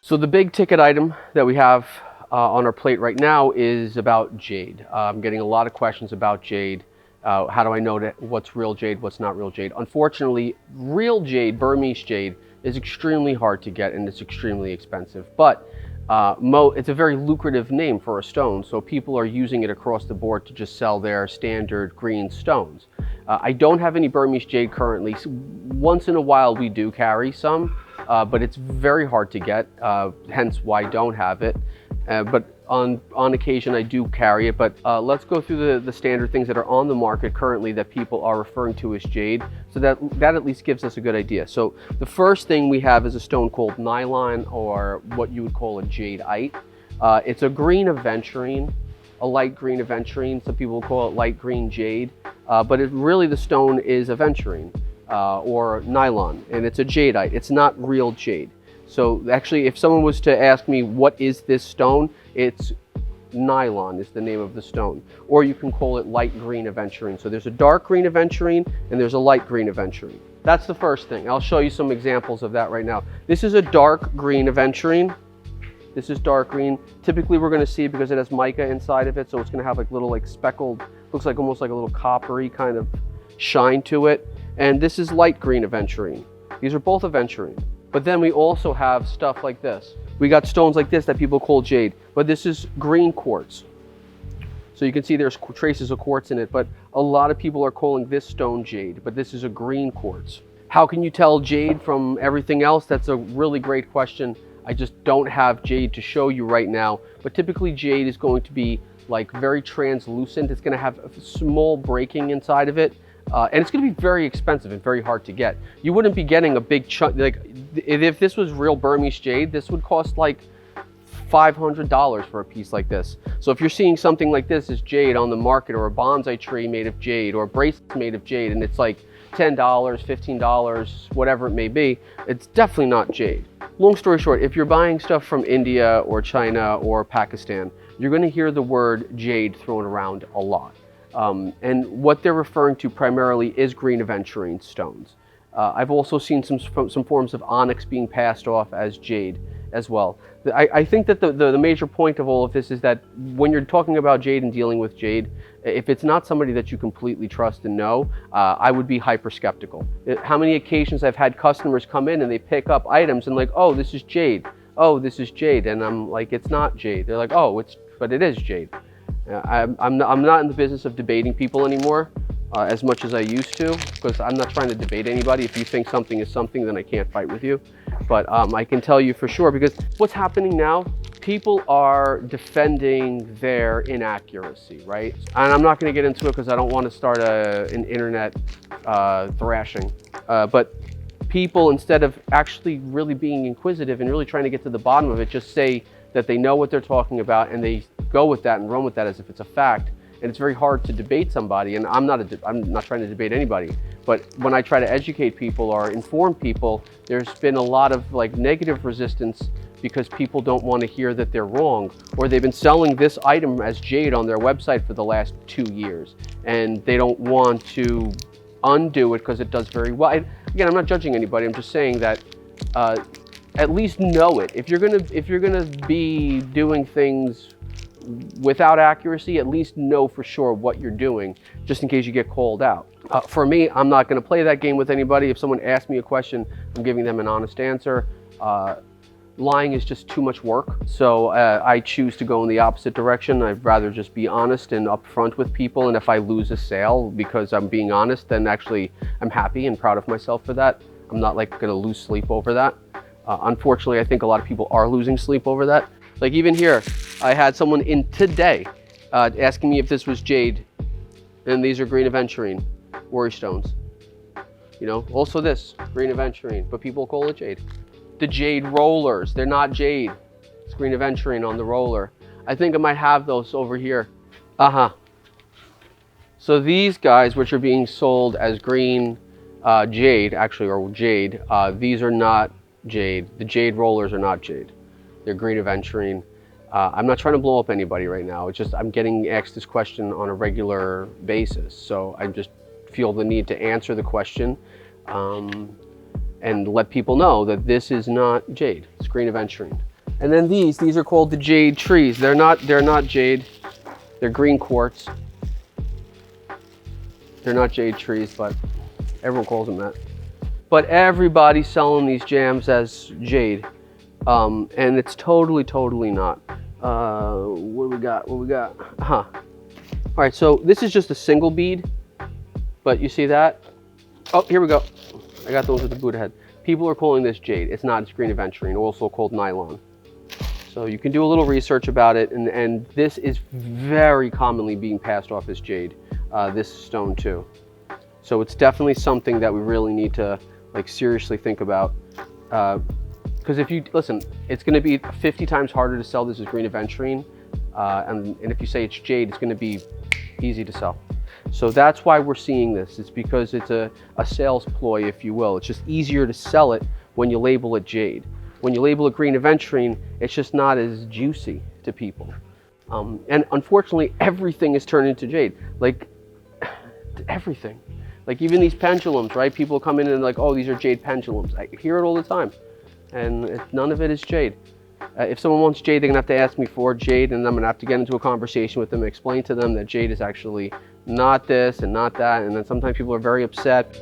So the big ticket item that we have on our plate right now is about jade. I'm getting a lot of questions about jade. How do I know that what's real jade, what's not real jade? Unfortunately, real jade, Burmese jade, is extremely hard to get and it's extremely expensive. But it's a very lucrative name for a stone, so people are using it across the board to just sell their standard green stones. I don't have any Burmese jade currently. Once in a while we do carry some, but it's very hard to get, hence why I don't have it. But on occasion I do carry it. But let's go through the standard things that are on the market currently that people are referring to as jade, so that at least gives us a good idea. So the first thing we have is a stone called nylon, or what you would call a jadeite. It's a green aventurine, a light green aventurine. Some people call it light green jade, but really the stone is aventurine or nylon, and it's a jadeite. It's not real jade. So actually, if someone was to ask me, what is this stone? It's nylon is the name of the stone. Or you can call it light green aventurine. So there's a dark green aventurine and there's a light green aventurine. That's the first thing. I'll show you some examples of that right now. This is a dark green aventurine. This is dark green. Typically we're going to see it because it has mica inside of it. So it's going to have like little like speckled, looks like almost like a little coppery kind of shine to it. And this is light green aventurine. These are both aventurine. But then we also have stuff like this. We got stones like this that people call jade, but this is green quartz. So you can see there's traces of quartz in it, but a lot of people are calling this stone jade, but this is a green quartz. How can you tell jade from everything else? That's a really great question. I just don't have jade to show you right now, but typically jade is going to be like very translucent. It's going to have a small breaking inside of it. And it's going to be very expensive and very hard to get. You wouldn't be getting a big chunk. Like if this was real Burmese jade, this would cost like $500 for a piece like this. So if you're seeing something like this as jade on the market, or a bonsai tree made of jade, or a bracelet made of jade, and it's like $10, $15, whatever it may be, it's definitely not jade. Long story short, if you're buying stuff from India or China or Pakistan, you're going to hear the word jade thrown around a lot. And what they're referring to primarily is green aventurine stones. I've also seen some forms of onyx being passed off as jade as well. I think that the major point of all of this is that when you're talking about jade and dealing with jade, if it's not somebody that you completely trust and know, I would be hyper skeptical. How many occasions I've had customers come in and they pick up items and like, oh, this is jade. Oh, this is jade. And I'm like, it's not jade. They're like, oh, but it is jade. I'm not in the business of debating people anymore as much as I used to, because I'm not trying to debate anybody. If you think something is something, then I can't fight with you. But I can tell you for sure, because what's happening now, people are defending their inaccuracy, right? And I'm not going to get into it because I don't want to start an internet thrashing. But people, instead of actually really being inquisitive and really trying to get to the bottom of it, just say that they know what they're talking about and they go with that and run with that as if it's a fact. And it's very hard to debate somebody, and I'm not trying to debate anybody, but when I try to educate people or inform people, there's been a lot of like negative resistance because people don't want to hear that they're wrong, or they've been selling this item as jade on their website for the last 2 years and they don't want to undo it because it does very well. Again, I'm not judging anybody. I'm just saying that at least know it. If you're gonna be doing things without accuracy, at least know for sure what you're doing, just in case you get called out. For me, I'm not going to play that game with anybody. If someone asks me a question, I'm giving them an honest answer. Lying is just too much work, so I choose to go in the opposite direction. I'd rather just be honest and upfront with people, and if I lose a sale because I'm being honest, then actually I'm happy and proud of myself for that. I'm not like going to lose sleep over that. Unfortunately, I think a lot of people are losing sleep over that. Like even here, I had someone in today asking me if this was jade, and these are green aventurine worry stones. You know, also this green aventurine, but people call it jade. The jade rollers, they're not jade. It's green aventurine on the roller. I think I might have those over here. So these guys, which are being sold as green jade, actually, or jade, these are not jade. The jade rollers are not jade. They're green aventurine. I'm not trying to blow up anybody right now. It's just I'm getting asked this question on a regular basis. So I just feel the need to answer the question and let people know that this is not jade. It's green aventurine. And then these are called the jade trees. They're not jade. They're green quartz. They're not jade trees, but everyone calls them that. But everybody's selling these jams as jade, and it's totally not. What do we got? What we got? All right, so this is just a single bead, but you see that? Oh, here we go. I got those with the Buddha head. People are calling this jade. It's not. It's green aventurine, also called nylon. So you can do a little research about it, and this is very commonly being passed off as jade, this stone too. So it's definitely something that we really need to like seriously think about. Because if you, listen, it's gonna be 50 times harder to sell this as green aventurine, and if you say it's jade, it's gonna be easy to sell. So that's why we're seeing this. It's because it's a sales ploy, if you will. It's just easier to sell it when you label it jade. When you label it green aventurine, it's just not as juicy to people. And unfortunately, everything is turned into jade. Like, everything. Like even these pendulums, right? People come in and like, oh, these are jade pendulums. I hear it all the time. And none of it is jade. If someone wants jade, they're gonna have to ask me for jade, and I'm gonna have to get into a conversation with them, explain to them that jade is actually not this and not that. And then sometimes people are very upset.